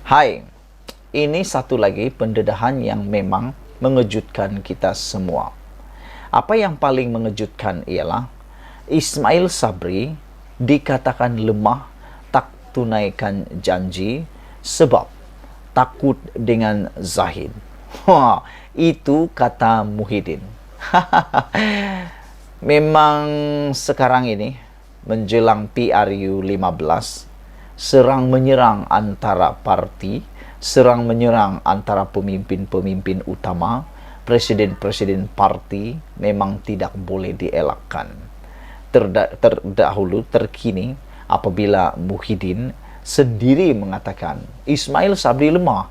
Hai, ini satu lagi pendedahan yang memang mengejutkan kita semua. Apa yang paling mengejutkan ialah Ismail Sabri dikatakan lemah, tak tunaikan janji sebab takut dengan Zahid. Wah, itu kata Muhyiddin. Memang sekarang ini menjelang PRU 15, serang menyerang antara parti, serang menyerang antara pemimpin-pemimpin utama, presiden-presiden parti memang tidak boleh dielakkan. Terkini apabila Muhyiddin sendiri mengatakan Ismail Sabri lemah,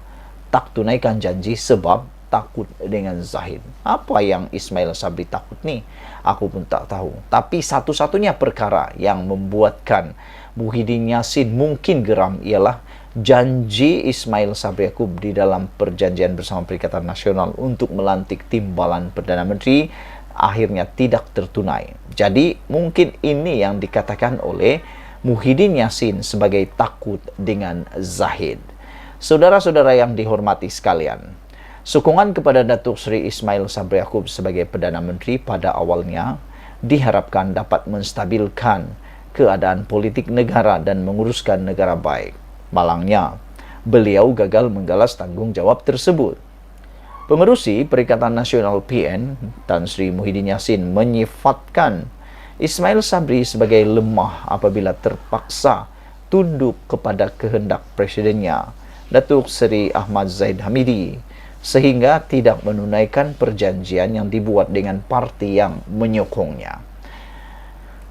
tak tunaikan janji sebab takut dengan Zahid. Apa yang Ismail Sabri takut nih? Aku pun tak tahu. Tapi satu-satunya perkara yang membuatkan Muhyiddin Yassin mungkin geram ialah janji Ismail Sabri Yaakob di dalam perjanjian bersama Perikatan Nasional untuk melantik timbalan Perdana Menteri akhirnya tidak tertunai. Jadi mungkin ini yang dikatakan oleh Muhyiddin Yassin sebagai takut dengan Zahid. Saudara-saudara yang dihormati sekalian, sokongan kepada Datuk Seri Ismail Sabri Yaakob sebagai Perdana Menteri pada awalnya diharapkan dapat menstabilkan keadaan politik negara dan menguruskan negara baik. Malangnya, beliau gagal menggalas tanggung jawab tersebut. Pengerusi Perikatan Nasional PN, Tan Sri Muhyiddin Yassin menyifatkan Ismail Sabri sebagai lemah apabila terpaksa tunduk kepada kehendak presidennya, Datuk Seri Ahmad Zahid Hamidi, sehingga tidak menunaikan perjanjian yang dibuat dengan parti yang menyokongnya.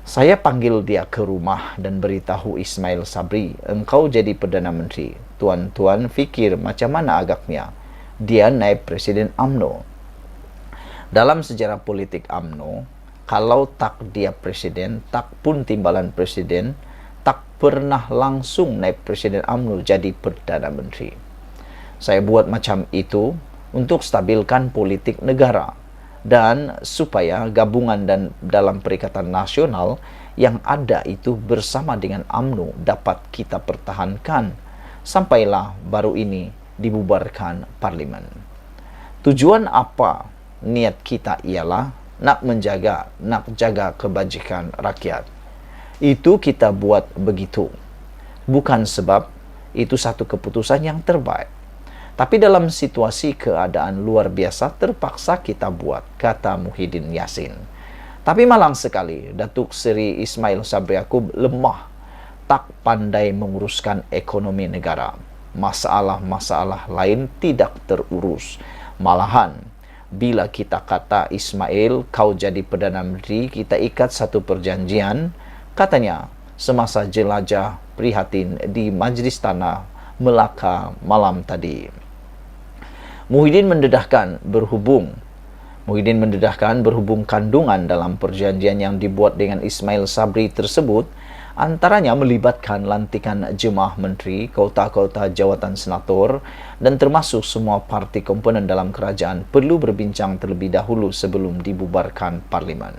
Saya panggil dia ke rumah dan beritahu Ismail Sabri, engkau jadi Perdana Menteri. Tuan-tuan fikir macam mana agaknya? Dia naib Presiden UMNO. Dalam sejarah politik UMNO, kalau tak dia presiden, tak pun timbalan presiden, tak pernah langsung naib Presiden UMNO jadi Perdana Menteri. Saya buat macam itu untuk stabilkan politik negara dan supaya gabungan dan dalam Perikatan Nasional yang ada itu bersama dengan UMNO dapat kita pertahankan sampailah baru ini dibubarkan parlimen. Tujuan apa niat kita ialah nak jaga kebajikan rakyat. Itu kita buat begitu. Bukan sebab itu satu keputusan yang terbaik. Tapi dalam situasi keadaan luar biasa terpaksa kita buat, kata Muhyiddin Yassin. Tapi malang sekali, Datuk Seri Ismail Sabri Yaakob lemah, tak pandai menguruskan ekonomi negara. Masalah-masalah lain tidak terurus. Malahan, bila kita kata Ismail, kau jadi Perdana Menteri, kita ikat satu perjanjian, katanya, semasa jelajah prihatin di Majlis Tanah Melaka malam tadi. Muhyiddin mendedahkan berhubung kandungan dalam perjanjian yang dibuat dengan Ismail Sabri tersebut, antaranya melibatkan lantikan jemaah menteri, kota-kota jawatan senator, dan termasuk semua parti komponen dalam kerajaan perlu berbincang terlebih dahulu sebelum dibubarkan parlimen.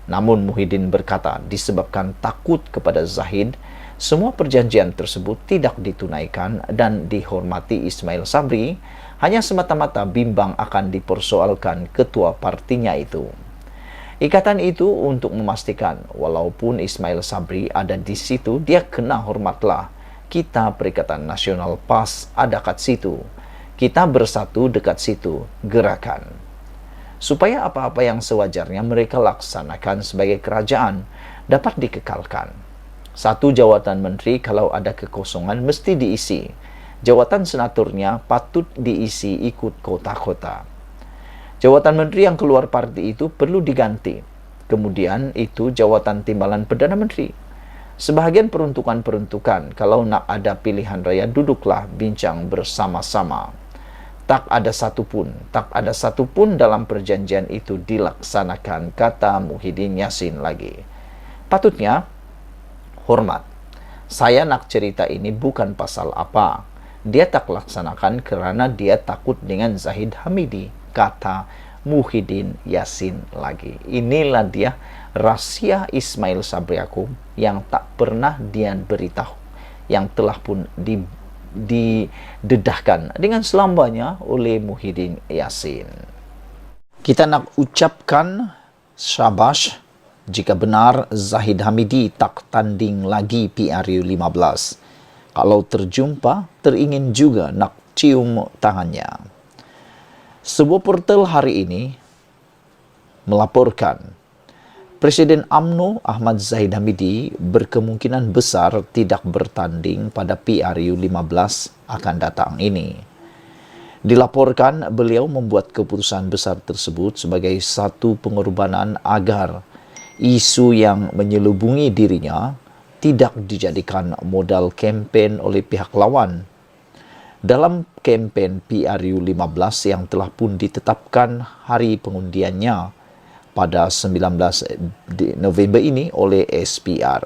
Namun Muhyiddin berkata disebabkan takut kepada Zahid, semua perjanjian tersebut tidak ditunaikan dan dihormati Ismail Sabri, hanya semata-mata bimbang akan dipersoalkan ketua partinya itu. Ikatan itu untuk memastikan walaupun Ismail Sabri ada di situ, dia kena hormatlah. Kita Perikatan Nasional PAS ada kat situ. Kita bersatu dekat situ, gerakan. Supaya apa-apa yang sewajarnya mereka laksanakan sebagai kerajaan dapat dikekalkan. Satu jawatan menteri kalau ada kekosongan mesti diisi. Jawatan senatornya patut diisi ikut kota-kota. Jawatan menteri yang keluar parti itu perlu diganti. Kemudian itu jawatan timbalan Perdana Menteri. Sebahagian peruntukan-peruntukan, kalau nak ada pilihan raya, duduklah bincang bersama-sama. Tak ada satu pun dalam perjanjian itu dilaksanakan, kata Muhyiddin Yassin lagi. Patutnya hormat. Saya nak cerita ini bukan pasal apa. Dia tak laksanakan kerana dia takut dengan Zahid Hamidi, kata Muhyiddin Yassin lagi. Inilah dia rahsia Ismail Sabri Yaakob yang tak pernah dia beritahu, yang telah pun didedahkan dengan selambanya oleh Muhyiddin Yassin. Kita nak ucapkan syabas jika benar Zahid Hamidi tak tanding lagi PRU 15. Kalau terjumpa, teringin juga nak cium tangannya. Sebuah portal hari ini melaporkan Presiden UMNO Ahmad Zahid Hamidi berkemungkinan besar tidak bertanding pada PRU 15 akan datang ini. Dilaporkan beliau membuat keputusan besar tersebut sebagai satu pengorbanan agar isu yang menyelubungi dirinya tidak dijadikan modal kempen oleh pihak lawan. Dalam kempen PRU 15 yang telah pun ditetapkan hari pengundiannya pada 19 November ini oleh SPR.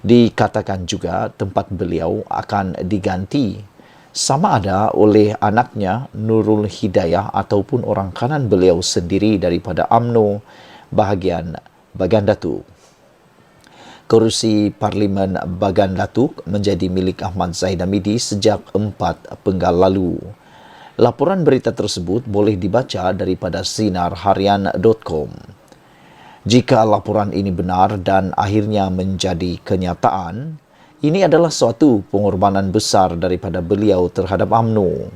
Dikatakan juga tempat beliau akan diganti sama ada oleh anaknya Nurul Hidayah ataupun orang kanan beliau sendiri daripada UMNO bahagian Bagan Datuk. Kerusi Parlimen Bagan Datuk menjadi milik Ahmad Zahid Hamidi sejak 4 Penggal lalu. Laporan berita tersebut boleh dibaca daripada sinarharian.com. Jika laporan ini benar dan akhirnya menjadi kenyataan, ini adalah suatu pengorbanan besar daripada beliau terhadap UMNO.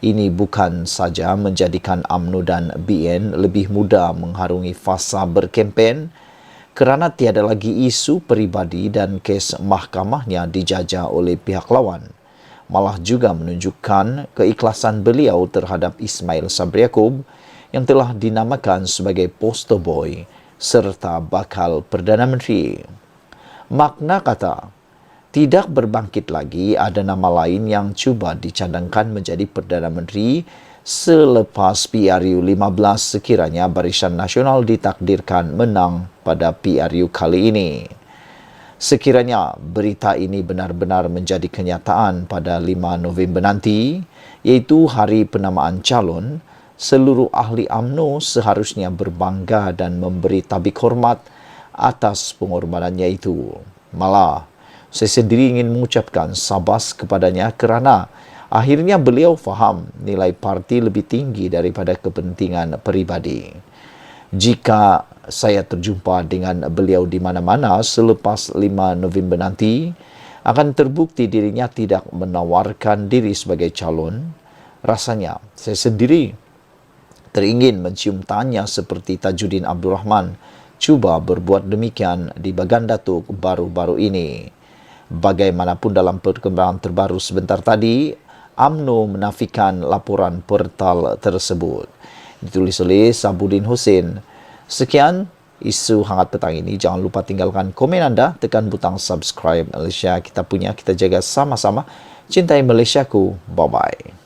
Ini bukan saja menjadikan UMNO dan BN lebih mudah mengharungi fasa berkempen kerana tiada lagi isu peribadi dan kes mahkamahnya dijajah oleh pihak lawan. Malah juga menunjukkan keikhlasan beliau terhadap Ismail Sabri Yaakob yang telah dinamakan sebagai poster boy serta bakal Perdana Menteri. Makna kata, tidak berbangkit lagi ada nama lain yang cuba dicadangkan menjadi Perdana Menteri selepas PRU 15 sekiranya Barisan Nasional ditakdirkan menang pada PRU kali ini. Sekiranya berita ini benar-benar menjadi kenyataan pada 5 November nanti, iaitu hari penamaan calon, seluruh ahli UMNO seharusnya berbangga dan memberi tabik hormat atas pengorbanannya itu. Malah, saya sendiri ingin mengucapkan sabas kepadanya kerana akhirnya beliau faham nilai parti lebih tinggi daripada kepentingan peribadi. Jika saya terjumpa dengan beliau di mana-mana selepas 5 November nanti, akan terbukti dirinya tidak menawarkan diri sebagai calon, rasanya saya sendiri teringin mencium tangannya seperti Tajuddin Abdul Rahman cuba berbuat demikian di Bagan Datuk baru-baru ini. Bagaimanapun dalam perkembangan terbaru sebentar tadi, UMNO menafikan laporan portal tersebut. Ditulis oleh Sabuddin Hussein. Sekian isu hangat petang ini. Jangan lupa tinggalkan komen anda, tekan butang subscribe. Malaysia kita punya, kita jaga sama-sama. Cintai Malaysiaku. Bye-bye.